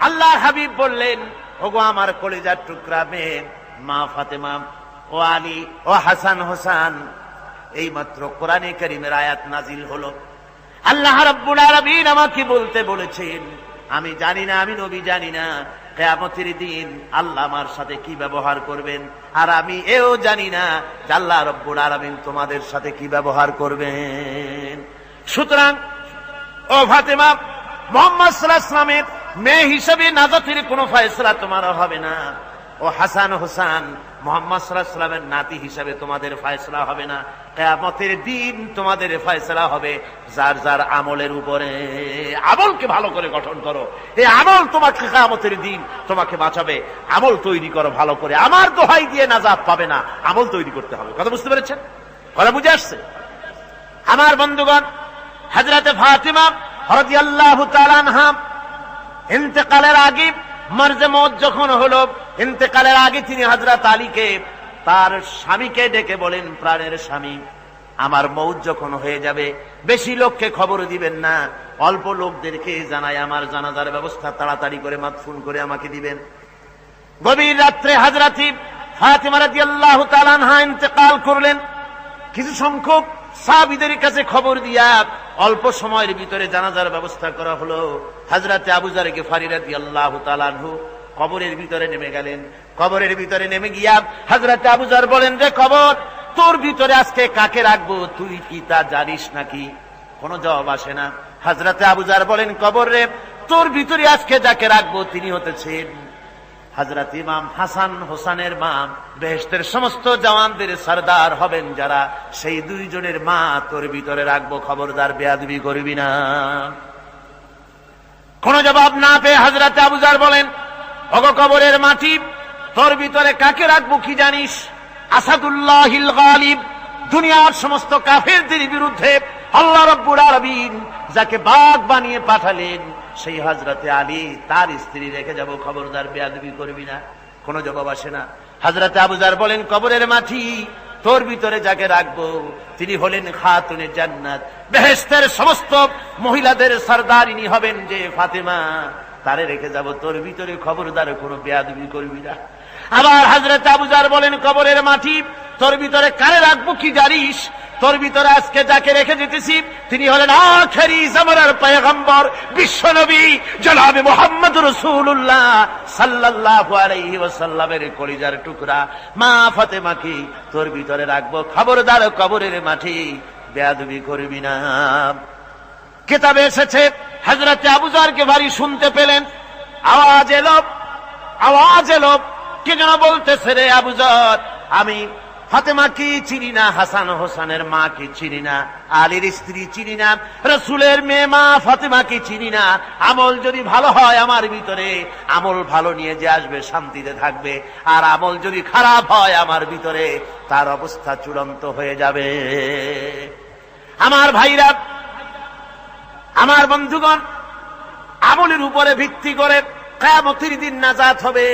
আল্লাহর হাবিব বললেন, ওগো আমার কলিজার টুকরা মেয়ে মা ফাতেমা, ও আলী, ও হাসান হোসেন, এই মাত্র কোরআনে কারীমের আয়াত নাজিল হলো। আল্লাহ রাব্বুল আলামিন আমাকে বলতে বলেছেন, আমি জানি না, আমি নবী জানি না কিয়ামতের দিন আল্লাহ আমার সাথে কি ব্যবহার করবেন, আর আমি এও জানি না যে আল্লাহ রাব্বুল আলামিন তোমাদের সাথে কি ব্যবহার করবেন। সুতরাং ও ফাতেমা, মুহাম্মদ সাল্লাল্লাহু আলাইহি ওয়াসাল্লামের মেয়ে হিসেবে নাজাতের কোনো ফয়সালা তোমার হবে না। ও হাসান হোসেন, মুহাম্মদ সাল্লাল্লাহু আলাইহি ওয়াসাল্লামের নাতি হিসেবে তোমাদের ফয়সালা হবে না। কিয়ামতের দিন তোমাদের ফয়সালা হবে যার যার আমলের উপরে। আমলকে ভালো করে গঠন করো, এই আমল তোমাকে কিয়ামতের দিন তোমাকে বাঁচাবে। আমল তৈরি করো ভালো করে, আমার দোহাই দিয়ে নাজাত পাবে না, আমল তৈরি করতে হবে। কথা বুঝতে পেরেছেন? কথা বুঝে আসছে? আমার বন্ধুগণ, হযরত ফাতিমা রাদিয়াল্লাহু তাআলা আনহা ইন্তেকালের আগে, মরজে মওত যখন হলো, ইন্তেকালের আগে তিনি হযরত আলীকে, তার স্বামীকে ডেকে বলেন, প্রাণের স্বামী, আমার মওত যখন হয়ে যাবে বেশি লোককে খবর দিবেন না, অল্প লোকদেরকে জানাই আমার জানাজার ব্যবস্থা তাড়াতাড়ি করে মাদফুন করে আমাকে দিবেন। গভীর রাত্রে হযরত ফাতিমা রাদিয়াল্লাহু তাআলা আনহা ইন্তেকাল করলেন। কিছু সংখ্যক সাহাবীদের কাছে খবর দিয়া অল্প সময়ের ভিতরে জানাজার ব্যবস্থা করা হলো। হযরত আবু যর গিফারী রাদিয়াল্লাহু তাআলা আনহু কবরের ভিতরে নেমে গেলেন। কবরের ভিতরে নেমে গিয়া হযরত আবু যর বলেন, রে কবর, তোর ভিতরে আজকে কাকে রাখবো, তুই কি তা জানিস নাকি? কোনো জবাব আসে না। হযরত আবু যর বলেন, কবর রে, তোর ভিতরে আজকে যাকে রাখবো তিনি হতেছেন হযরত ইমাম হাসান হোসেনের মা, বেহেশতের সমস্ত জওয়ানদের সরদার হবেন যারা, সেই দুইজনের মা তোর ভিতরে রাখবো, খবরদার বেয়াদবি করবি না। কোন জবাব না পেয়ে হযরত আবু যর বলেন, ওগো কবরের মাটি, তোর ভিতরে কাকে রাখবো কি জানিস? আসাদুল্লাহিল গালিব, দুনিয়ার সমস্ত কাফেরদের বিরুদ্ধে আল্লাহ রাব্বুল আলামিন যাকে বাঘ বানিয়ে পাঠালেন, সেই হযরতে আলী, তার স্ত্রী রেখে যাব, খবরদার বেয়াদবি করবি না। কোন জবাব আসে না। হযরত আবু যর বলেন, কবরের মাটি, তোর ভিতরে যাকে রাখবো তিনি হলেন খাতুনে জান্নাত, বেহেশতের সমস্ত মহিলাদের সরদারিনী হবেন যে ফাতেমা, তারে রেখে যাব, তোর ভিতরে খবরদার কোনো বেয়াদবি করবি না। আবার হযরত আবু যর বলেন, কবরের মাটি, তোর ভিতরে কারে রাখবো কি জানিস? তোর ভিতরে আজকে যাকে রেখে যেতেছি তিনি হলেন আখেরি জামানার পয়গম্বর, বিশ্বনবী জনাবে মুহাম্মদ রাসূলুল্লাহ সাল্লাল্লাহু আলাইহি ওয়াসাল্লামের কলিজার টুকরা মা ফাতেমাকে তোর ভিতরে রাখবো, খবরদার কবরের মাটি বেয়াদবি করবি না। কিতাবে এসেছে, হযরত আবু যরকে ভারী শুনতে পেলেন, আওয়াজ এলো, কে যেন বলতেছে, রে আবু যর, আমি ফাতেমা কি চিনি না, হাসান হোসেনের মা কি চিনি না, আলীর স্ত্রী চিনি না, রাসূলের মেয়ে মা ফাতেমা কি চিনি না। আমল যদি ভালো হয় আমার ভিতরে, আমল ভালো নিয়ে যে আসবে শান্তিতে থাকবে, আর আমল যদি খারাপ হয় আমার ভিতরে, তার অবস্থা চূড়ান্ত হয়ে যাবে। আমার ভাইরা, আমার বন্ধুগণ, আমলের উপরে ভিত্তি করে কিয়ামতের দিন নাজাত হবে।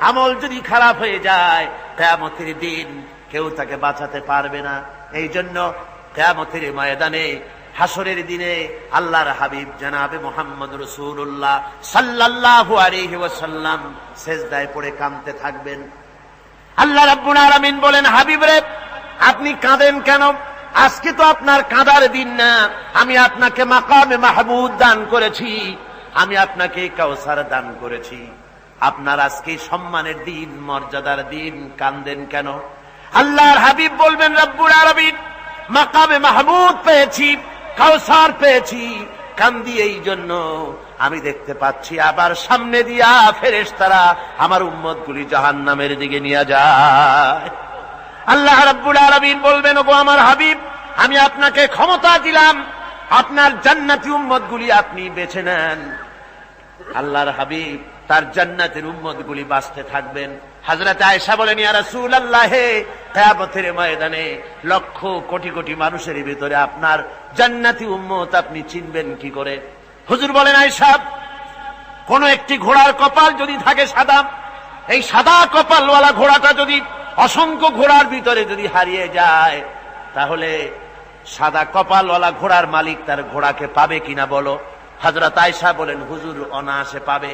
আমল যদি খারাপ হয়ে যায়, কিয়ামতের দিন কেউ তাকে বাঁচাতে পারবে না। এই জন্য কিয়ামতের ময়দানে, হাসরের দিনে আল্লাহর হাবিব জনাবে মুহাম্মদ রাসূলুল্লাহ সাল্লাল্লাহু আলাইহি ওয়াসাল্লাম সিজদায় পড়ে কাঁদতে থাকবেন। আল্লাহ রাব্বুল আলামিন বলেন, হাবিব রে, আপনি কাঁদেন কেন? আজকে তো আপনার কাঁদার দিন না, আমি আপনাকে মাকামে মাহমুদ দান করেছি, আমি আপনাকে কাউসার দান করেছি, আপনার আজকে সম্মানের দিন, মর্যাদার দিন, কাঁদেন কেন? আল্লাহর হাবিব বলবেন, রব্বুল আলামিন, মাকামে মাহমুদ পেয়েছি, কাউসার পেয়েছি, কান্দি এই জন্য আমি দেখতে পাচ্ছি আবার সামনে দিয়া ফেরেশতারা আমার উম্মতগুলি জাহান্নামের দিকে নিয়ে যায়। আল্লাহ রাব্বুল আলামিন বলবেন, ওগো আমার হাবিব, আমি আপনাকে ক্ষমতা দিলাম, আপনার জান্নাতি উম্মতগুলি আপনি বেছে নেন। আল্লাহর হাবিব তার জান্নাতের উম্মতগুলি বাঁচতে থাকবেন। হযরত আয়েশা বলেন, ইয়া রাসূলুল্লাহ, কিয়ামতের ময়দানে লক্ষ কোটি কোটি মানুষের ভিতরে আপনার জান্নাতি উম্মত আপনি চিনবেন কি করে? হুজুর বলেন, আয়েশা, কোন একটি ঘোড়ার কপাল যদি থাকে সাদা, এই সাদা কপালওয়ালা ঘোড়াটা যদি অসংখ্য ঘোড়ার ভিতরে যদি হারিয়ে যায়, তাহলে সাদা কপালওয়ালা ঘোড়ার মালিক তার ঘোড়াকে পাবে কিনা বলো? হযরত আয়েশা বলেন, হুজুর, অনায়াসে পাবে।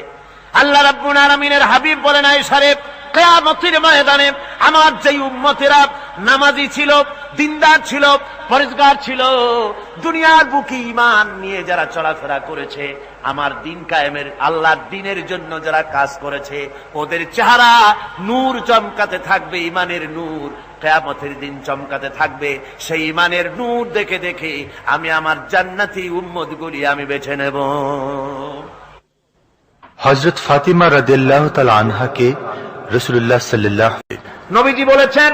আল্লাহ রাব্বুল আলামিনের হাবিব বলেন, আয়েশা রে, কিয়ামতের ময়দানে আমার যেই উম্মতেরা নামাজি ছিল, দিনদার ছিল, পরেজগার ছিল, দুনিয়ার বুকে ঈমান নিয়ে যারা চলাফেরা করেছে, আমার দিন কায়েমের আল্লাহর দিনের জন্য যারা কাজ করেছে, ওদের চেহারা নূর চমকাতে থাকবে, ঈমানের নূর কিয়ামতের দিন চমকাতে থাকবে। সেই ঈমানের নূর দেখে দেখে আমি আমার জান্নাতি উম্মতগুলি আমি বেছে নেব। হযরত ফাতিমা রাদিয়াল্লাহু তাআলা আনহাকে রাসূলুল্লাহ সাল্লাল্লাহু আলাইহি নবীজি বলেছেন,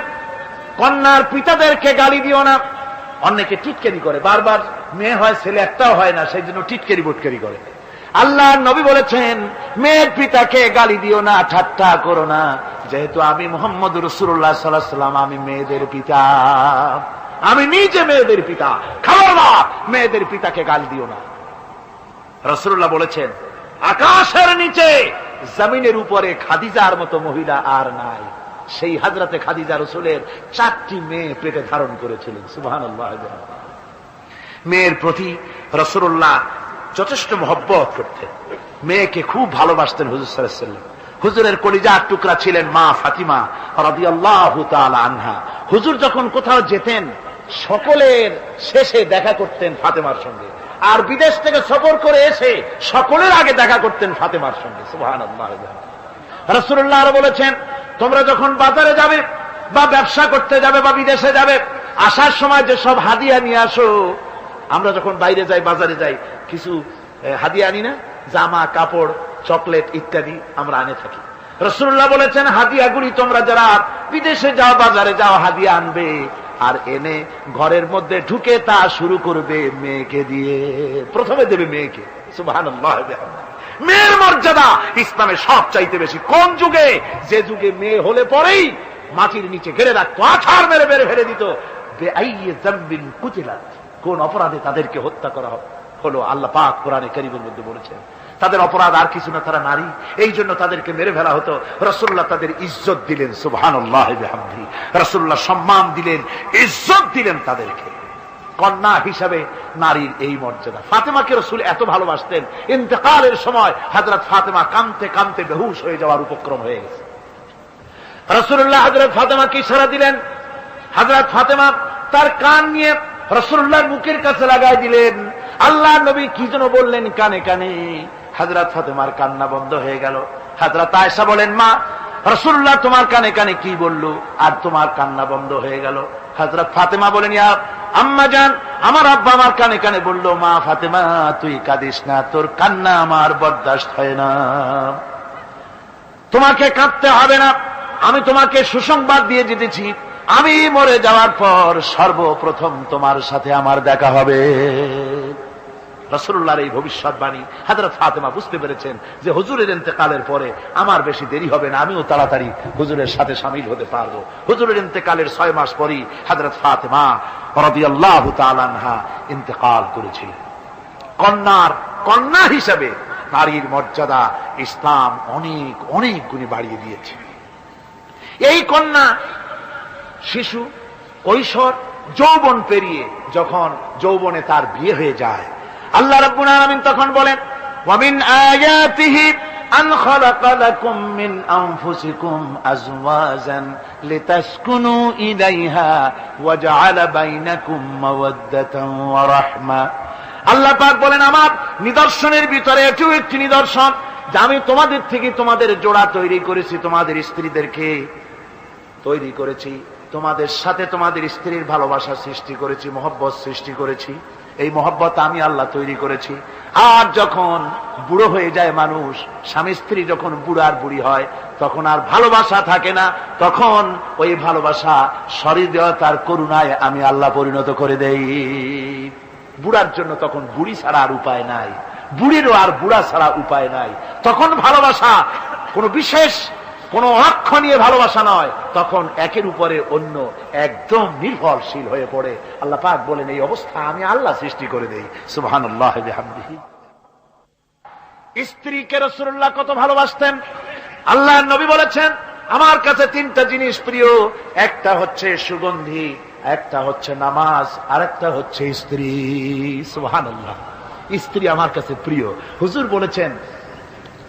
কন্যার পিতাদেরকে গালি দিও না। অনেকে টিটকারি করে, বারবার মেয়ে হয় ছেলে একটাও হয় না, সেই জন্য টিটকারি বুটকারি করে। আল্লাহ নবী বলেছেন, মেয়ের পিতাকে গালি দিও না, ঠাট্টা করো না, যেহেতু আমি মুহাম্মদ রাসূলুল্লাহ সাল্লাল্লাহু আলাইহি ওয়াসাল্লাম, আমি মেয়েদের পিতা, আমি নিজে মেয়েদের পিতা। খবরদার মেয়েদের পিতাকে গালি দিও না। রাসূলুল্লাহ বলেছেন, আকাশের নিচে জমিনের উপরে খাদিজার মতো মহিলা আর নাই। সেই হযরতে খাদিজা রাসূলের 4টি মেয়ে পেটে ধারণ করেছিলেন। সুবহানাল্লাহ। মেয়ের প্রতি রাসূলুল্লাহ যথেষ্ট মহব্বত করতেন, মেয়েকে খুব ভালোবাসতেন হুজুর সাল্লাল্লাহু আলাইহি ওয়াসাল্লাম। হুজুরের কলিজার টুকরা ছিলেন মা ফাতিমা রাদিয়াল্লাহু তাআলা আনহা। হুজুর যখন কোথাও যেতেন, সকলের শেষে দেখা করতেন ফাতেমার সঙ্গে, আর বিদেশ থেকে সফর করে এসে সকলের আগে দেখা করতেন ফাতেমার সঙ্গে। সুবহানাল্লাহ। রাসূলুল্লাহ আরো বলেছেন, তোমরা যখন বাজারে যাবে বা ব্যবসা করতে যাবে বা বিদেশে যাবে, আসার সময় যে সব হাদিয়া নিয়ে আসো। আমরা যখন বাইরে যাই, বাজারে যাই, কিছু হাদিয়া আনি না, জামা কাপড় চকলেট ইত্যাদি আমরা আনে থাকি। রাসূলুল্লাহ বলেছেন, হাদিয়াগুলি তোমরা যারা বিদেশে যাও, বাজারে যাও, হাদিয়া আনবে, আর এনে ঘরের মধ্যে ঢুকে তা শুরু করবে মেয়েকে দিয়ে। প্রথমে দেবে মেয়েকে। সুবহানাল্লাহ। মেয়ের মর্যাদা ইসলামে সব চাইতে বেশি। কোন যুগে? যে যুগে মেয়ে হলে পরেই মাটির নিচে ঘেরে রাখতো, আছাড় মেরে মেরে ফেলে দিত। বেআইয়ি যামবিন কুতিলাত, কোন অপরাধে তাদেরকে হত্যা করা হলো। আল্লাহ পাক কোরআনে কারীমের মধ্যে বলেছেন, তাদের অপরাধ আর কিছু না, তারা নারী, এই জন্য তাদেরকে মেরে ফেলা হতো। রাসূলুল্লাহ তাদের ইজ্জত দিলেন। সুবহানাল্লাহ বিহামদিহি। রাসূলুল্লাহ সম্মান দিলেন, ইজ্জত দিলেন তাদেরকে। কন্যা হিসাবে নারীর এই মর্যাদা। ফাতেমাকে রাসূল এত ভালোবাসতেন, ইন্তেকালের সময় হযরত ফাতেমা কাঁদতে কাঁদতে বেহুশ হয়ে যাওয়ার উপক্রম হয়ে গেছে। রাসূলুল্লাহ হযরত ফাতেমাকে ইশারা দিলেন। হযরত ফাতেমা তার কান নিয়ে রাসূলুল্লাহর মুখের কাছে লাগাই দিলেন। আল্লাহ নবী কি যেন বললেন কানে কানে, হযরত ফাতেমার কান্না বন্ধ হয়ে গেল। হযরত আয়েশা বলেন, মা, রাসূলুল্লাহ তোমার কানে কানে কি বলল আর তোমার কান্না বন্ধ হয়ে গেল? হযরত ফাতেমা বলেন, ইয়া আম্মা জান, আমার আব্বা আমার কানে কানে বলল, মা ফাতেমা তুই কাঁদিস না, তোর কান্না আমার বরদাস্ত হয় না, তোমাকে কাঁদতে হবে না। আমি তোমাকে সুসংবাদ দিয়ে যেতেছি, আমি মরে যাওয়ার পর সর্বপ্রথম তোমার সাথে আমার দেখা হবে। রাসূলুল্লাহর এই ভবিষ্যৎবাণী হযরত ফাতেমা বুঝতে পেরেছেন যে হুজুরের ইন্তেকালের পরে আমার বেশি দেরি হবে না, আমিও তাড়াতাড়ি হুজুরের সাথে শামিল হতে পারবো। হুজুরের ইন্তেকালের 6 মাস পরই হযরত ফাতেমা রাদিয়াল্লাহু তাআলা আনহা ইন্তেকাল করেছিলেন। কন্যা হিসেবে নারীর মর্যাদা ইসলাম অনেক অনেক গুণে বাড়িয়ে দিয়েছে। এই কন্যা শিশু, কৈশোর, যৌবন পেরিয়ে যখন যৌবনে তার বিয়ে হয়ে যায়, আল্লাহ রাব্বুল আলামিন তখন বলেন, ওয়া মিন আয়াতিহি আন খালাকা লাকুম মিন আনফুসিকুম আজওয়াজান লিতাসকুনু ইলাইহা ওয়া জাআলা বাইনাকুম মাওয়াদ্দাতান ওয়া রাহমা। আল্লাহ পাক বলেন, আমার নিদর্শনের ভিতরে এটিও একটি নিদর্শন যে আমি তোমাদের থেকে তোমাদের জোড়া তৈরি করেছি, তোমাদের স্ত্রীদেরকে তৈরি করেছি, তোমাদের সাথে তোমাদের স্ত্রীর ভালোবাসা সৃষ্টি করেছি, মহব্বত সৃষ্টি করেছি। এই মহব্বত আমি আল্লাহ তৈরি করেছি। আর যখন বুড়ো হয়ে যায় মানুষ, স্বামী স্ত্রী যখন বুড়ার বুড়ি হয়, তখন আর ভালোবাসা থাকে না, তখন ওই ভালোবাসা সহৃদয়তার করুণায় আমি আল্লাহ পরিণত করে দেই। বুড়ার জন্য তখন বুড়ি ছাড়া আর উপায় নাই, বুড়িরও আর বুড়া ছাড়া উপায় নাই। তখন ভালোবাসা কোনো বিশেষ কোন অক্ষ নিয়ে ভালোবাসা নয়, তখন একের উপরে অন্য একদম নির্ভরশীল হয়ে পড়ে। আল্লাহ পাক বলেন, এই অবস্থা আমি আল্লাহ সৃষ্টি করে দেই। সুবহানাল্লাহ বিহামদিহি। স্ত্রীকে রাসূলুল্লাহ কত ভালোবাসতেন। আল্লাহর নবী বলেছেন, আমার কাছে 3টা জিনিস প্রিয়, একটা হচ্ছে সুগন্ধি, একটা হচ্ছে নামাজ, আর একটা হচ্ছে স্ত্রী। সুবহানাল্লাহ। স্ত্রী আমার কাছে প্রিয়। হুজুর বলেছেন,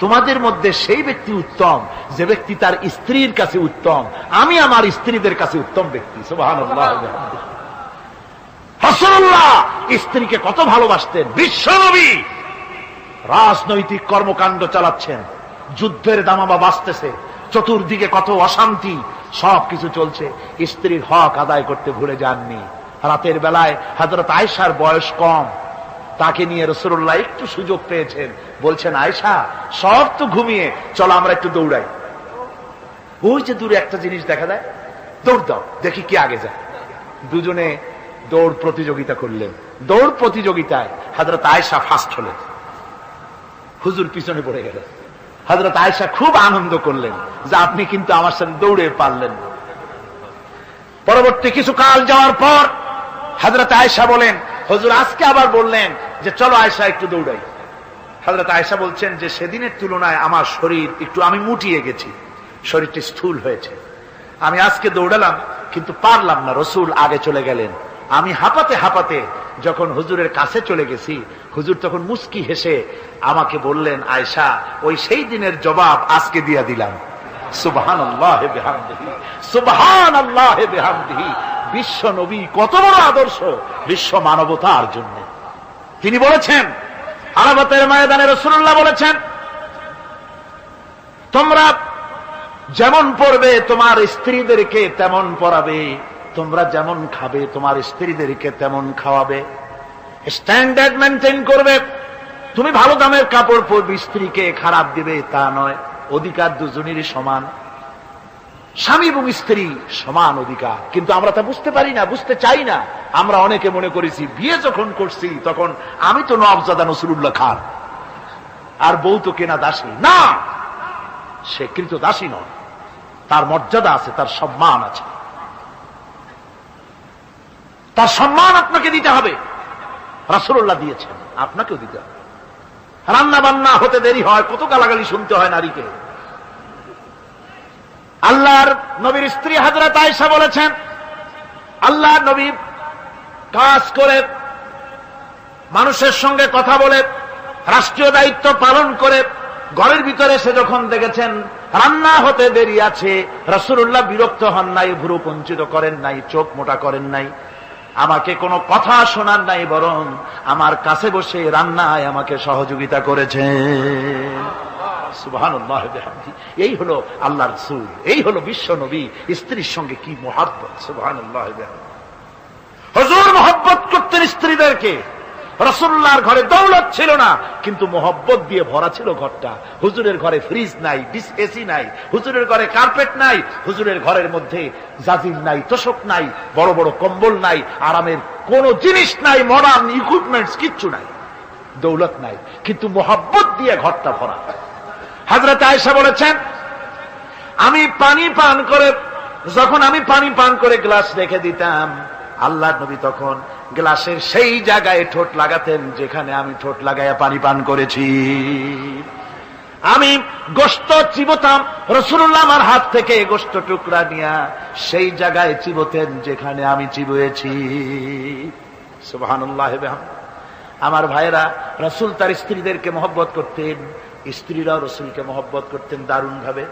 তোমাদের মধ্যে সেই ব্যক্তি উত্তম যে ব্যক্তি তার স্ত্রীর কাছে উত্তম। আমি আমার স্ত্রীদের কাছে উত্তম ব্যক্তি। সুবহানাল্লাহ। রাসূলুল্লাহ স্ত্রীকে কত ভালোবাসতেন। বিশ্বনবী রাজনৈতিক কর্মকাণ্ড চালাচ্ছেন, যুদ্ধের দামামা বাজতেছে, চতুর্দিকে কত অশান্তি, সবকিছু চলছে, স্ত্রীর হক আদায় করতে ভুলে যাননি। রাতের বেলায় হযরত আয়েশার বয়স কম, তাকে নিয়ে রাসূলুল্লাহ একটু সুযোগ পেয়েছেন, বলছেন আয়েশা সব তো ঘুমিয়ে, চলো আমরা একটু দৌড়াই। ওই যে দূরে একটা জিনিস দেখা যায়, দৌড় দাও দেখি কি আগে যায়। দুজনে দৌড় প্রতিযোগিতা করলেন। দৌড় প্রতিযোগিতায় হযরত আয়েশা ফার্স্ট হলেন, হুজুর পিছনে পড়ে গেলেন। হযরত আয়েশা খুব আনন্দ করলেন যে আপনি কিন্তু আমার সাথে দৌড়ে পারলেন। পরবর্তী কিছু কাল যাওয়ার পর হযরত আয়েশা বলেন, হুজুর আজকে আবার বললেন যে চলো আয়েশা একটু দৌড়াই। হযরত আয়েশা বলছেন যে সেদিনের তুলনায় আমার শরীর একটু, আমি মুটিয়ে গেছি, শরীরটি স্থূল হয়েছে। আমি আজকে দৌড়ালাম কিন্তু পারলাম না, রাসূল আগে চলে গেলেন। আমি হাঁপাতে হাঁপাতে যখন হুজুরের কাছে চলে গেছি, হুজুর তখন মুস্কি হেসে আমাকে বললেন, আয়েশা ওই সেই দিনের জবাব আজকে দিয়া দিলাম। সুবহানাল্লাহ বিহামদিহি, সুবহানাল্লাহ বিহামদিহি। বিশ্ব নবী কত বড় আদর্শ বিশ্ব মানবতার জন্য। তিনি বলেছেন, আরাফাতের ময়দানে রাসূলুল্লাহ বলেছেন, তোমরা যেমন পড়বে তোমার স্ত্রীদেরকে তেমন পড়াবে, তোমরা যেমন খাবে তোমার স্ত্রীদেরকে তেমন খাওয়াবে, স্ট্যান্ডার্ড মেনটেন করবে। তুমি ভালো দামের কাপড় পরবে, স্ত্রীকে খারাপ দিবে তা নয়। অধিকার দুজনেরই সমান, স্বামী এবং স্ত্রী সমান অধিকার। কিন্তু আমরা তা বুঝতে পারি না, বুঝতে চাই না। আমরা অনেকে মনে করেছি বিয়ে যখন করছি তখন আমি তো নওয়াবজাদা নসরুল্লাহ খান, আর বউ তো কেনা দাসী। না, সে কৃত দাসী নয়, তার মর্যাদা আছে, তার সম্মান আছে, তার সম্মান আপনাকে দিতে হবে। রাসূলুল্লাহ দিয়েছেন, আপনাকেও দিতে হবে। রান্না বান্না হতে দেরি হয়, কত গালাগালি শুনতে হয় নারীকে। আল্লাহর নবীর স্ত্রী হযরত আয়েশা বলেছেন, আল্লাহর নবী কাজ করে, মানুষের সঙ্গে কথা বলে, রাষ্ট্রীয় দায়িত্ব পালন করে ঘরের ভিতরে সে যখন দেখেছেন রান্না হতে দেরি আছে, রাসূলুল্লাহ বিরক্ত হন নাই, ভুরু কুঞ্চিত করেন নাই, চোখ মোটা করেন নাই, আমাকে কোনো কথা শোনার নাই, বরং আমার কাছে বসে রান্নায় আমাকে সহযোগিতা করেছেন। সুবহানাল্লাহ বিহামদিহি। এই হলো আল্লাহর রাসূল, এই হলো বিশ্ব নবী। স্ত্রীর সঙ্গে কি মুহাব্বত! সুবহানাল্লাহ বিহামদিহি। হুজুর মুহাব্বত করতেন স্ত্রীদেরকে। রাসূলুল্লাহর ঘরে দৌলত ছিল না, কিন্তু মুহাব্বত দিয়ে ভরা ছিল ঘরটা। হুজুরের ঘরে ফ্রিজ নাই, এসি নাই, হুজুরের ঘরে কার্পেট নাই, হুজুরের ঘরের মধ্যে জাজির নাই, তোশক নাই, বড় বড় কম্বল নাই, আরামের কোন জিনিস নাই, মডার্ন ইকুইপমেন্টস কিচ্ছু নাই, দৌলত নাই, কিন্তু মুহাব্বত দিয়ে ঘরটা ভরা। হযরত আয়েশা বলেছেন, আমি পানি পান করে, যখন আমি পানি পান করে গ্লাস রেখে দিতাম, আল্লাহর নবী তখন গ্লাসের সেই জায়গায় ঠোঁট লাগাতেন যেখানে আমি ঠোঁট লাগাইয়া পানি পান করেছি। আমি গোশত চিবোতাম, রাসূলুল্লাহ আমার হাত থেকে গোশত টুকরা নিয়া সেই জায়গায় চিবোতেন যেখানে আমি চিবুয়েছি। সুবহানাল্লাহ। আমার ভাইরা, রাসূল তার স্ত্রীদেরকে মহব্বত করতেন, স্ত্রীরাও রাসূলকে মহব্বত করতেন দারুণ ভাবে।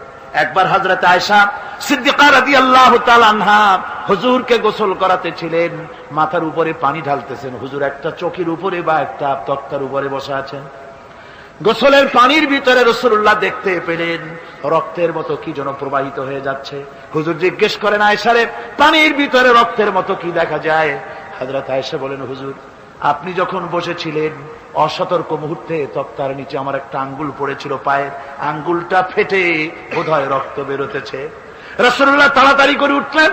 একবার হযরত আয়েশা সিদ্দিকা রাদিয়াল্লাহু তাআলা আনহা হুজুরকে গোসল করাতে ছিলেন, মাথার উপরে পানি ঢালতেছেন, হুজুর একটা চৌকির উপরে বা একটা তক্তার উপরে বসে আছেন। গোসলের পানির ভিতরে রাসূলুল্লাহ দেখতে পেলেন রক্তের মতো কি যেন প্রবাহিত হয়ে যাচ্ছে। হুজুর জিজ্ঞেস করেন, আয়েশারে পানির ভিতরে রক্তের মতো কি দেখা যায়? হযরত আয়েশা বলেন, হুজুর আপনি যখন বসেছিলেন অসতর্ক মুহূর্তে তক্তার নিচে আমার একটা আঙ্গুল পড়েছিল, পায়ের আঙ্গুলটা ফেটে বোধহয় রক্ত বেরোতেছে। রাসূলুল্লাহ তাড়াতাড়ি করে উঠলেন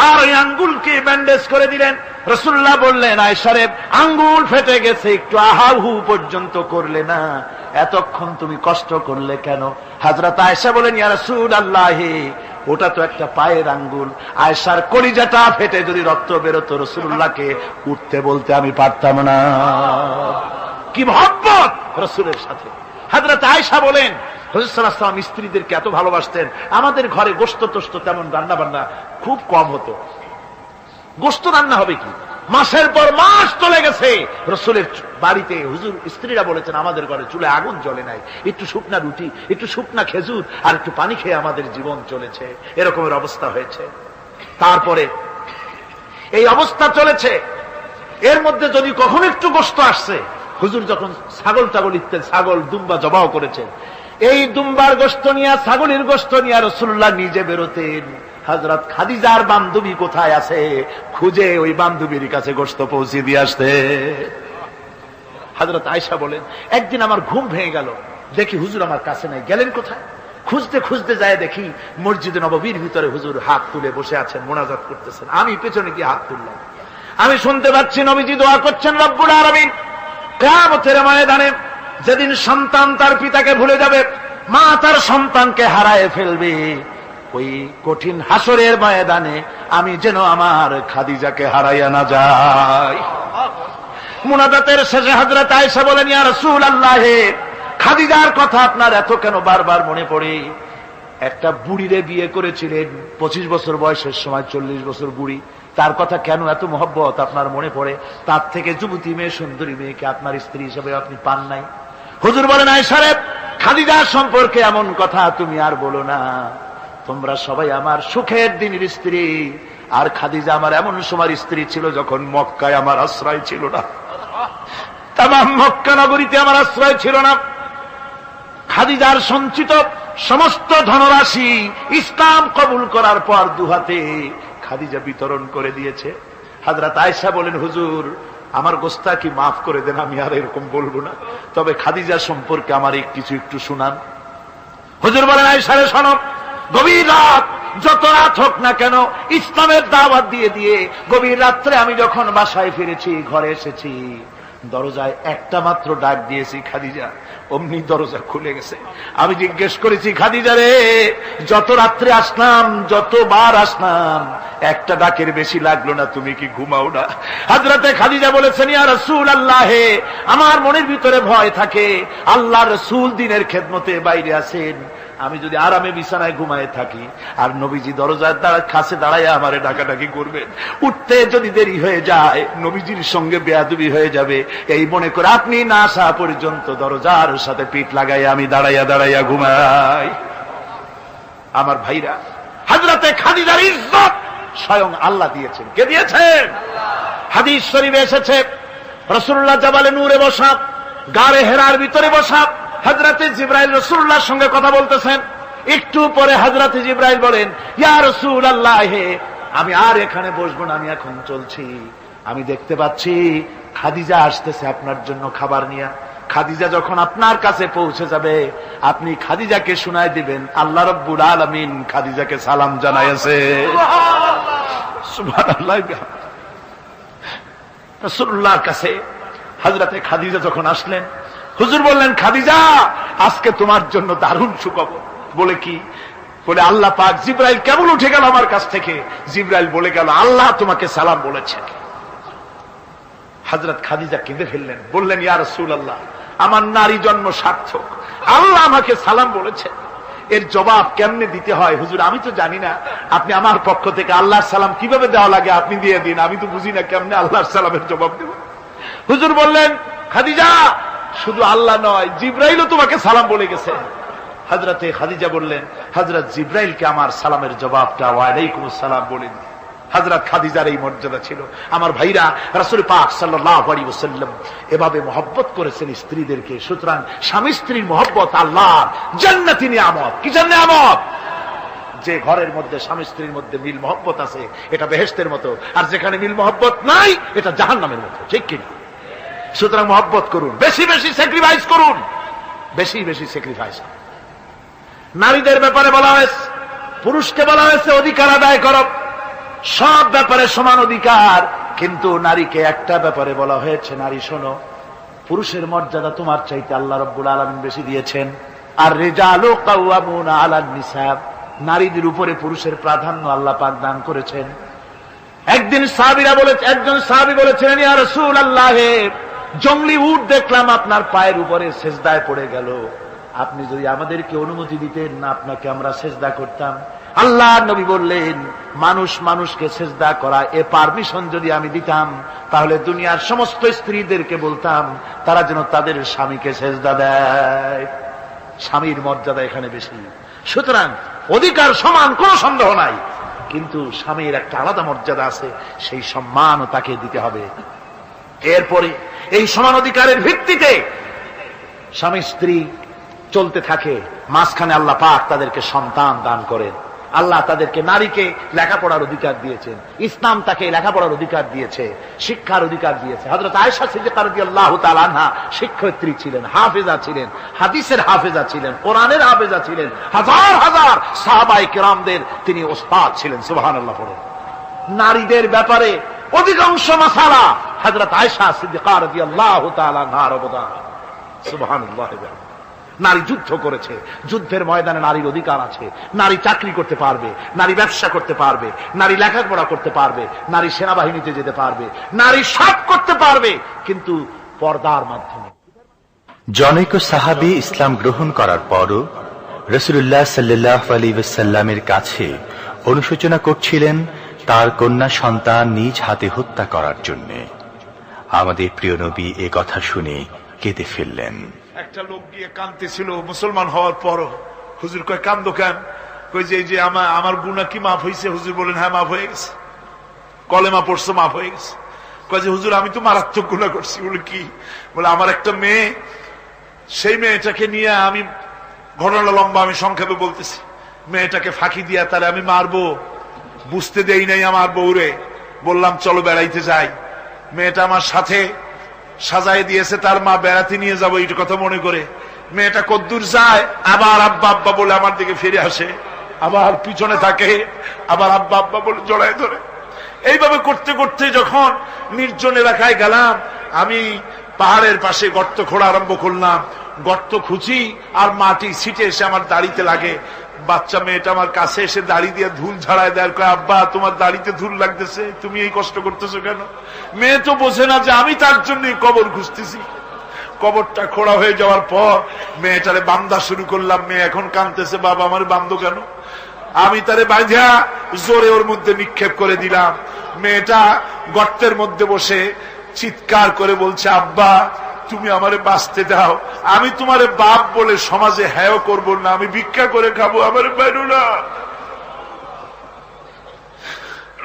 আর ওই আঙ্গুলকে ব্যান্ডেজ করে দিলেন। রাসূলুল্লাহ বললেন, আয়েশা রে আঙ্গুল ফেটে গেছে, একটু আহাহু পর্যন্ত করলে না, এতক্ষণ তুমি কষ্ট করলে কেন? হযরত আয়েশা বলেন, ইয়া রাসূলুল্লাহ ওটা তো একটা পায়ের আঙ্গুল। আয়েশার কলিজাটা ফেটে যদি রক্ত বেরোতো রাসূলুল্লাহকে উঠতে বলতে আমি পারতাম না। কি মহব্বত রাসূলের সাথে। হযরত আয়েশা বলেন, হুজুর সাল্লাল্লাহু আলাইহি ওয়াসাল্লাম স্ত্রীদেরকে এত ভালোবাসতেন, আমাদের ঘরে গোশত টোস্ত তেমন রান্না বান্না খুব কম হতো। গোশত রান্না হবে কি, মাসের পর মাস চলে গেছে, রসুলের বাড়িতে হুজুর স্ত্রীরা বলেছেন আমাদের ঘরে চুলে আগুন জ্বলে নাই, একটু শুকনা রুটি, একটু শুকনা খেজুর আর একটু পানি খেয়ে আমাদের জীবন চলেছে, এরকমের অবস্থা হয়েছে। তারপরে এই অবস্থা চলেছে, এর মধ্যে যদি কখনো একটু গোশত আসছে, হুজুর যখন ছাগল ইত্যাদি ছাগল দুম্বা জবাও করেছেন, এই দুম্বার গোশত নিয়ে ছাগলের গোশত নিয়ে রাসূলুল্লাহ নিজে বেরোতেন। হযরত খাদিজার বান্ধবী কোথায় আছে খুঁজে ওই বান্ধবীর কাছে গোশত পৌঁছে দিয়ে আসতে। হযরত আয়েশা বলেন, একদিন আমার ঘুম ভেঙে গেল, দেখি হুজুর আমার কাছে নাই, গেলেন কোথায়? খুঁজতে খুঁজতে যায় দেখি মসজিদে নববীর ভিতরে হুজুর হাত তুলে বসে আছেন, মোনাজাত করতেছেন। আমি পেছনে গিয়ে হাত তুললাম, আমি শুনতে পাচ্ছি নবীজি দোয়া করছেন রব্বুল আলামিন কিয়ামতের ময়দানে যেদিন সন্তান তার পিতাকে ভুলে যাবে, মা তার সন্তানকে হারায় ফেলবে, ওই কঠিন হাসরের ময়দানে আমি যেন আমার খাদিজাকে হারাইয়া না যাই। মুনাজাতের শেষে হযরত আয়েশা বলেন, ইয়া রাসূলুল্লাহ, খাদিজার কথা আপনার এত কেন বারবার মনে পড়ে? একটা বুড়িরে বিয়ে করেছিলেন 25 বছর বয়সের সময়, 40 বছর বুড়ি, তার কথা কেন এত মহব্বত আপনার মনে পড়ে? তার থেকে যুবতী মেয়ে, সুন্দরী মেয়েকে আপনার স্ত্রী হিসেবে আপনি পান নাই? হুজুর বলেন, আয়েশা রে, খাদিজার সম্পর্কে এমন কথা তুমি আর বলো না, তোমরা সবাই আমার সুখের দিনের স্ত্রী, আর খাদিজা আমার এমন সময় স্ত্রী ছিল যখন মক্কায় আমার আশ্রয় ছিল না, তামাম মক্কা নগরীতে আমার আশ্রয় ছিল না। খাদিজার সঞ্চিত সমস্ত ধনরাশি ইসলাম কবুল করার পর দুহাতে খাদিজা বিতরণ করে দিয়েছে। হযরত আয়েশা বলেন, হুজুর আমার গোস্তাকি মাফ করে দেন, আমি আর এরকম বলবো না, তবে খাদিজা সম্পর্কে আমার কিছু একটু শুনান। হুজুর বলেন, আয়েশা রে শোনো, গভীর রাত, যত রাত হোক না কেন, ইসলামের দাওয়াত দিয়ে দিয়ে গভীর রাত্রে আমি যখন বাসায় ফিরেছি, ঘরে এসেছি, দরজায় একটা মাত্র ডাক দিয়েছি, খাদিজা, অমনি দরজা খুলে গেছে। আমি জিজ্ঞেস করেছি, খাদিজা রে, যত রাত্রে আসলাম, যতবার আসলাম, একটা ডাকের বেশি লাগলো না, তুমি কি ঘুমাও না? হযরতে খাদিজা বলেছেন, ইয়া রাসূলুল্লাহ, আমার মনের ভিতরে ভয় থাকে, আল্লাহর রাসূল দিনের খেদমতে বাইরে আছেন, আমি যদি আরামে বিছানায় ঘুমায় থাকি আর নবীজি দরজার কাছে দাঁড়ায় আমারে ডাকাডাকি করবেন, উঠতে যদি দেরি হয়ে যায় নবীজির সঙ্গে বেয়াদবি হয়ে যাবে, এই মনে করে আপনি না আসা পর্যন্ত দরজার সাথে পিঠ লাগাই আমি দাঁড়াইয়া ঘুমাই। আমার ভাইরা, হযরতে খাদিজার ইজ্জত স্বয়ং আল্লাহ দিয়েছেন। কে দিয়েছেন? হাদিস শরীফে এসেছে, রাসূলুল্লাহ জাবালে নূরে বসা, গারে হেরার ভিতরে বসা, হযরতে জিবরাইল রাসূলুল্লাহর সঙ্গে কথা বলতেছেন। একটু পরে হযরতে জিবরাইল বলেন, ইয়া রাসূলুল্লাহ, আমি আর এখানে বসবো না, আমি এখন চলছি, আমি দেখতে পাচ্ছি খাদিজা আসতেছে আপনার জন্য খাবার নিয়ে। খাদিজা যখন আপনার কাছে পৌঁছে যাবে, আপনি খাদিজাকে শুনায় দিবেন আল্লাহ রাব্বুল আলামিন খাদিজাকে সালাম জানাইছে। সুবহানাল্লাহ। রাসূলুল্লাহর কাছে হযরতে খাদিজা যখন আসলেন, হুজুর বললেন, খাদিজা, আজকে তোমার জন্য দারুণ সুখবর। বলে কি? বলে আল্লাহ পাক, জিবরাইল কেমন উঠে গেল আমার কাছ থেকে, জিবরাইল বলে গেল আল্লাহ তোমাকে সালাম বলেছে। হযরত খাদিজা কেঁদে ফেললেন, বললেন, ইয়া রাসূলুল্লাহ, আমার নারী জন্ম সার্থক, আল্লাহ আমাকে সালাম বলেছে, এর জবাব কেমনে দিতে হয় হুজুর আমি তো জানি না, আপনি আমার পক্ষ থেকে আল্লাহর সালাম কিভাবে দেওয়া লাগে আপনি দিয়ে দিন, আমি তো বুঝি না কেমনে আল্লাহর সালামের জবাব দেব। হুজুর বললেন, খাদিজা, শুধু আল্লাহ নয়, জিবরাইলও তোমাকে সালাম বলে গেছে। হযরতে খাদিজা বললেন, হযরত জিবরাইলকে আমার সালামের জবাবটা ওয়ালাইকুমুস সালাম বলেন। হযরত খাদিজার এই মর্যাদা ছিল। আমার ভাইরা, রাসূল পাক সাল্লাল্লাহু আলাইহি ওয়াসাল্লাম এভাবে মহব্বত করেছেন স্ত্রীদেরকে। সুতরাং স্বামী স্ত্রীর মহব্বত আল্লাহর জান্নাতি নিয়ামত। কি নিয়ামত? যে ঘরের মধ্যে স্বামী স্ত্রীর মধ্যে মিল মহব্বত আছে, এটা বেহেশতের মতো, আর যেখানে মিল মহব্বত নাই, এটা জাহান্নামের মতো। ঠিক কিনা? সুতরাং মহব্বত করুন, বেশি বেশি স্যাক্রিফাইস করুন, বেশি বেশি স্যাক্রিফাইস। নারীদের ব্যাপারে বলা হয়েছে, পুরুষকে বলা হয়েছে অধিকার আদায় করো, সব ব্যাপারে সমান অধিকার, কিন্তু নারীকে একটা ব্যাপারে বলা হয়েছে, নারী শোনো, পুরুষের মর্যাদা তোমার চাইতে আল্লাহ রাব্বুল আলামিন বেশি দিয়েছেন। আর রিজালু কাওয়ামুনা আলান নিসা, নারীদের উপরে পুরুষের প্রাধান্য আল্লাহ পাক দান করেছেন। একদিন একজন সাহাবী বলেছিলেন, ইয়া রাসূলুল্লাহ, জংলি উট দেখলাম আপনার পায়ের উপরে সেজদায় পড়ে গেল, আপনি যদি আমাদেরকে অনুমতি দিতেন না আপনাকে আমরা সেজদা করতাম। আল্লাহ নবী বললেন, মানুষ মানুষকে সেজদা করা এ পারমিশন যদি আমি দিতাম, তাহলে দুনিয়ার সমস্ত স্ত্রীদেরকে বলতাম তারা যেন তাদের স্বামীকে সেজদা দেয়। স্বামীর মর্যাদা এখানে বেশি। সুতরাং অধিকার সমান, কোনো সন্দেহ নাই, কিন্তু স্বামীর একটা আলাদা মর্যাদা আছে, সেই সম্মানও তাকে দিতে হবে। এরপরে এই সমান অধিকারের ভিত্তিতে স্বামী স্ত্রী চলতে থাকে, মাঝখানে আল্লাহ পাক তাদেরকে সন্তান দান করেন। আল্লাহ তাদেরকে, নারীকে লেখাপড়ার অধিকার দিয়েছেন, ইসলাম তাকে লেখাপড়ার অধিকার দিয়েছে, শিক্ষার অধিকার দিয়েছে। হযরত আয়েশা সিদ্দিকা রাদিয়াল্লাহু তাআলা আনহা শিক্ষয়িত্রী ছিলেন, হাফেজা ছিলেন, হাদিসের হাফেজা ছিলেন, কোরআনের হাফেজা ছিলেন, হাজার হাজার সাহাবায়ে কেরামদের তিনি ওস্তাদ ছিলেন। সুবহানাল্লাহ পড়েন। নারীদের ব্যাপারে অধিকাংশ মাসালা হযরত আয়েশা সিদ্দিকা রাদিয়াল্লাহু তাআলা আনহার অবদান। সুবহানাল্লাহ। নারী যুদ্ধ করেছে, যুদ্ধের ময়দানে নারীর অধিকার আছে। নারী চাকরি করতে পারবে, নারী ব্যবসা করতে পারবে, নারী লেখাপড়া করতে পারবে, নারী সেনাবাহিনীতে যেতে পারবে, নারী সব করতে পারবে, কিন্তু পর্দার মাধ্যমে। জনৈক সাহাবী ইসলাম গ্রহণ করার পরও রাসূলুল্লাহ সাল্লাল্লাহু আলাইহি ওয়াসাল্লামের কাছে অনুশোচনা করছিলেন তার কন্যা সন্তান নিজ হাতে হত্যা করার জন্য। আমাদের প্রিয় নবী এ কথা শুনে কেঁদে ফেললেন। একটা লোক গিয়ে কাঁদতেছিল মুসলমান হওয়ার পরও। হুজুর কয়, কান্দো কেন? কই যে এই যে আমার গুনাহ কি মাফ হয়েছে? হুজুর বলেন, হ্যাঁ মাফ হয়ে গেছে, কলেমা পড়ছো, মাফ হয়ে গেছে। কয় যে হুজুর আমি তো মারাত্মক গুনাহ করছি। বলে কি? বলে আমার একটা মেয়ে, সেই মেয়েটাকে নিয়ে আমি, ঘটনা লম্বা, আমি সংক্ষেপে বলতেছি, মেয়েটাকে ফাঁকি দিয়া তারে আমি মারবো, বুঝতে দেই নাই আমার বউরে। বললাম চলো বেড়াইতে যাই। মেয়েটা আমার সাথে সাজায় দিয়েছে, তার মা বেড়াতে নিয়ে যাবো এই কথা মনে করে। মেয়েটা কদ্দূর যায়, আবার আব্বা আব্বা বলে আমার দিকে ফিরে আসে, আবার পিছনে থাকে, আবার আব্বা আব্বা বলে জড়ায় ধরে। এইভাবে করতে করতে যখন নির্জন এলাকায় গেলাম, আমি পাহাড়ের পাশে গর্ত খোঁড়া আরম্ভ করলাম। গর্ত খুঁজি আর মাটি ছিটে এসে আমার দাড়িতে লাগে। বাচ্চা মেয়েটা আমার কাছে এসে দাড়ি দিয়ে ধুল ঝাড়ায় দেয়, কয় আব্বা তোমার দাড়িতে ধুল লাগতেছে, তুমি এই কষ্ট করতেছো কেন? মেয়ে তো বোঝে না যে আমি তার জন্যই কবর খুঁজতেছি। কবরটা খোঁড়া হয়ে যাওয়ার পর মেয়েটারে বান্ধা শুরু করলাম। মেয়ে এখন কাঁদতেছে, বাবা আমার বান্ধো কেন? আমি তারে বাঁধা জোরে ওর মধ্যে নিক্ষেপ করে দিলাম। মেয়েটা গর্তের মধ্যে বসে চিৎকার করে বলছে, আব্বা তুমি আমারে বাঁচতে দাও, আমি তোমারে বাপ বলে সমাজে হ্যাঁ করবো না, আমি ভিক্ষা করে খাবো, আমারে বাইরো না।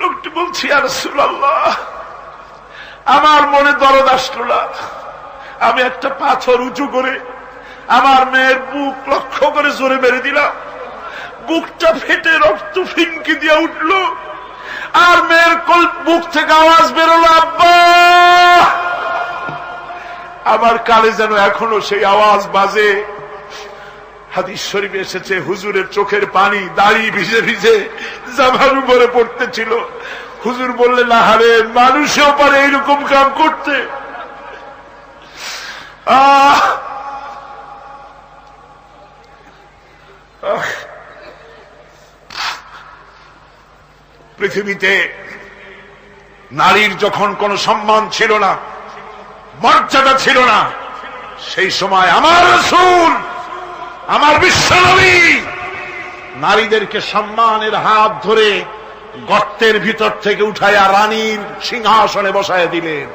লোকটি বলছি, ইয়া রাসূলুল্লাহ, আমার মনে দরদ আসলো না। আমি একটা পাথর উঁচু করে আমার মেয়ের বুক লক্ষ্য করে জোরে মেরে দিলাম। বুকটা ফেটে রক্ত ফিনকি দিয়ে উঠলো, আর মেয়ের বুক থেকে আওয়াজ বেরোলো, আব্বা। আমার কানে যেন এখনো সেই আওয়াজ বাজে। হাদিস শরীফে এসেছে, হুজুরের চোখের পানি দাড়ি ভিজে ভিজে জামার উপরে পড়তেছিল। হুজুর বললেন, আহারে, মানুষেও পারে এইরকম কাম করতে। পৃথিবীতে নারীর যখন কোন সম্মান ছিল না, মর্যাদা ছিল না, সেই সময় আমার রাসূল, আমার বিশ্বনবী নারীদেরকে সম্মানের হাত ধরে গর্তের ভিতর থেকে উঠাইয়া রানীর সিংহাসনে বসায় দিলেন।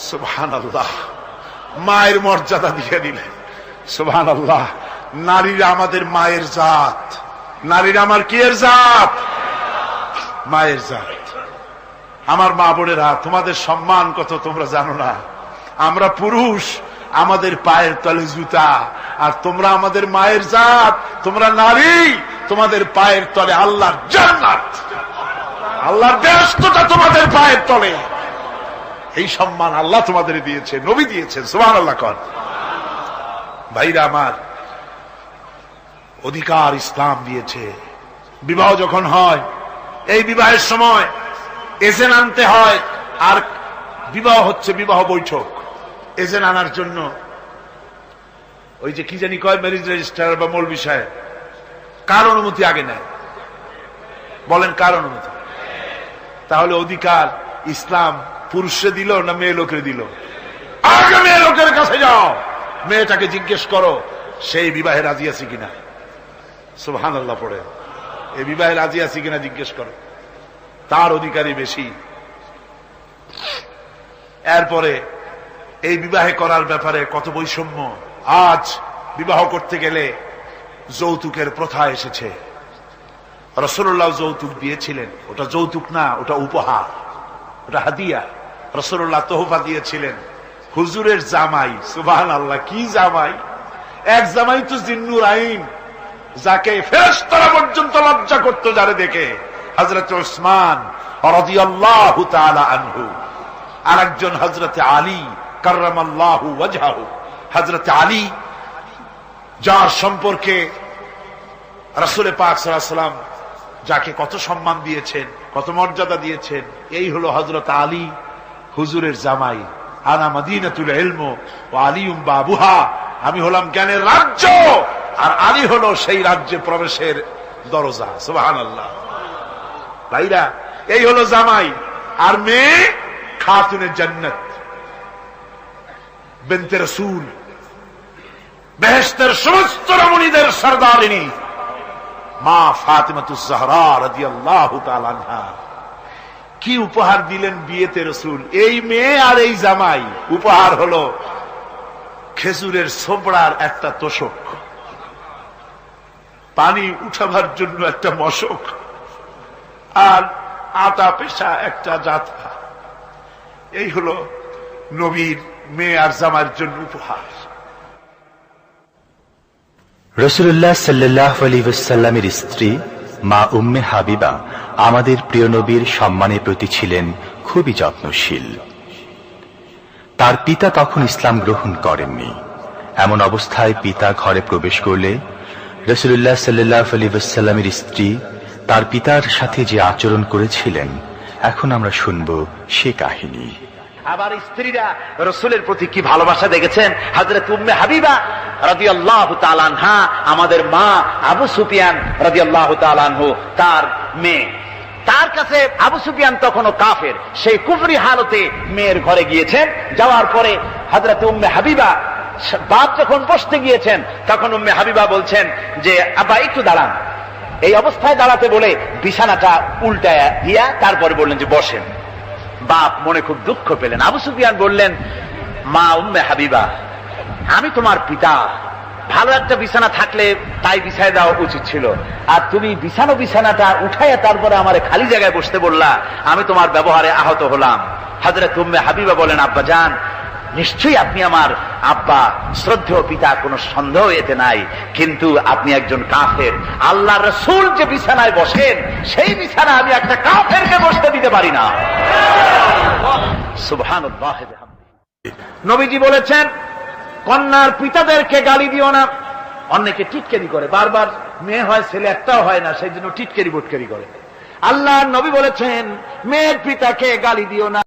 সুবহানাল্লাহ। মায়ের মর্যাদা দিয়ে দিলেন। সুবহানাল্লাহ। নারীরা আমাদের মায়ের জাত। নারীরা আমার কি এর জাত? মায়ের জাত। আমার মা বোনেরা, তোমাদের সম্মান কত তোমরা জানো না। আমরা পুরুষ, আমাদের পায়ের তলে জুতা, আর তোমরা আমাদের মায়ের জাত। তোমরা নারী, তোমাদের পায়ের তলে আল্লাহর জান্নাত, আল্লাহর বেহেশতটা তোমাদের পায়ের তলে। এই সম্মান আল্লাহ তোমাদের দিয়েছে, নবী দিয়েছেন। সুবহানাল্লাহ। কর ভাইরা আমার, অধিকার ইসলাম দিয়েছে। বিবাহ যখন হয়, এই বিবাহের সময় এজেন্ট আনতে হয়। আর বিবাহ হচ্ছে বিবাহ বৈঠক। এজেন্ট আনার জন্য ওই যে কি জানি কয়, ম্যারেজ রেজিস্ট্রার বা মৌলবি সাহেব, কার অনুমতি আগে নেয়? বলেন কার অনুমতি? তাহলে অধিকার ইসলাম পুরুষে দিল না মেয়ে লোকের দিল? আগে মেয়ে লোকের কাছে যাও, মেয়েটাকে জিজ্ঞেস করো সেই বিবাহে রাজি আছে কিনা। সুবহানাল্লাহ পড়ে। এই বিবাহে রাজি আছি কিনা জিজ্ঞেস করো, তার অধিকারী বেশি। এরপরে এই বিবাহে করার ব্যাপারে কত বৈষম্য। আজ বিবাহ করতে গেলে যৌতুকের প্রথা এসেছে। রাসূলুল্লাহ যৌতুক দিয়েছিলেন, ওটা যৌতুক না, ওটা উপহার, ওটা হাদিয়া। রাসূলুল্লাহ তোহফা দিয়েছিলেন হুজুরের জামাই। সুবহানাল্লাহ, কি জামাই! এক জামাই তো জিন্নুর আইন, যাকে ফেরেশতারা পর্যন্ত লজ্জা করত যারে দেখে, হযরত উসমান রাদিয়াল্লাহু তাআলা আনহু। আরেকজন হযরত আলী কাররামাল্লাহু ওয়াজহাহু। হযরত আলী, যার সম্পর্কে রাসূল পাক সাল্লাল্লাহু আলাইহি ওয়াসাল্লাম যাকে কত সম্মান দিয়েছেন, কত মর্যাদা দিয়েছেন, এই হলো হযরত আলী হুজুরের জামাই। আনা মাদিনাতুল ইলম ওয়া আলিউম বাবুহা, আমি হলাম জ্ঞানের রাজ্য, আর আলী হলো সেই রাজ্যে প্রবেশের দরজা। সুবহানাল্লাহ। ভাইরা, এই হলো জামাই। আর মেয়ে খাতুনে জান্নাত, বিনতে রাসূল, বেহেশতের সমস্ত রমণীদের সরদারিনী মা ফাতিমাতুজ জাহরা রাদিয়াল্লাহু তাআলা আনহা। কি উপহার দিলেন বিয়েতে রাসূল! এই মেয়ে আর এই জামাই। উপহার হলো খেজুরের ছোবড়ার একটা তোষক, পানি উঠাবার জন্য একটা মশক, আর আটা পেশা একটা জাতা। এই হলো নবীর মেয়ে আর জামাইয়ের জন্য উপহার। রাসূলুল্লাহ সাল্লাল্লাহু আলাইহি ওয়াসাল্লামের স্ত্রী মা উম্মে হাবিবা আমাদের প্রিয় নবীর সম্মানের প্রতি ছিলেন খুবই যত্নশীল। তার পিতা তখন ইসলাম গ্রহণ করেননি। এমন অবস্থায় পিতা ঘরে প্রবেশ করলে রাসূলুল্লাহ সাল্লাল্লাহু আলাইহি ওয়াসাল্লামের স্ত্রী তার পিতার সাথে যে আচরণ করেছিলেন, এখন আমরা শুনব সে কাহিনী। আবার স্ত্রীরা রসুলের প্রতি কি ভালোবাসা দেখেছেন। হযরত উম্মে হাবিবা রাদিয়াল্লাহু তাআলা আনহা, আমাদের মা আবু সুফিয়ান রাদিয়াল্লাহু তাআলা আনহু, তার মেয়ে। তার কাছে আবু সুফিয়ান তখনও কাফের, সেই কুফরি হালতে মেয়ের ঘরে গিয়েছেন। যাওয়ার পরে হযরত উম্মে হাবিবা বাপ যখন বসতে গিয়েছেন, তখন উম্মে হাবিবা বলছেন যে আব্বা একটু দাঁড়ান। এই অবস্থায় দাঁড়াতে বলে বিছানাটা উল্টায়া দিয়া তারপরে বললেন যে বসেন। বাপ মনে খুব দুঃখ পেলেন। আবু সুফিয়ান বললেন, মা উম্মে হাবিবা, আমি তোমার পিতা, ভালো একটা বিছানা থাকলে তাই বিছায় দেওয়া উচিত ছিল, আর তুমি বিছানাটা উঠাইয়া তারপরে আমার খালি জায়গায় বসতে বললা, আমি তোমার ব্যবহারে আহত হলাম। হযরত উম্মে হাবিবা বলেন, আব্বা জান, নিশ্চয়ই আপনি আমার আব্বা, শ্রদ্ধেয় পিতা, কোনো সন্দেহ এতে নাই, কিন্তু আপনি একজন কাফের। আল্লাহ রাসূল যে বিছানায় বসেন, সেই বিছানা আমি একটা কাফেরকে বসতে দিতে পারি না। সুবহানাল্লাহ। নবীজি বলেছেন, কন্যার পিতাদেরকে গালি দিও না। অনেকে টিটকারি করে, বারবার মেয়ে হয় ছেলে একটাও হয় না, সেই জন্য টিটকারি বটকারি করে। আল্লাহর নবী বলেছেন, মেয়ের পিতাকে গালি দিও না।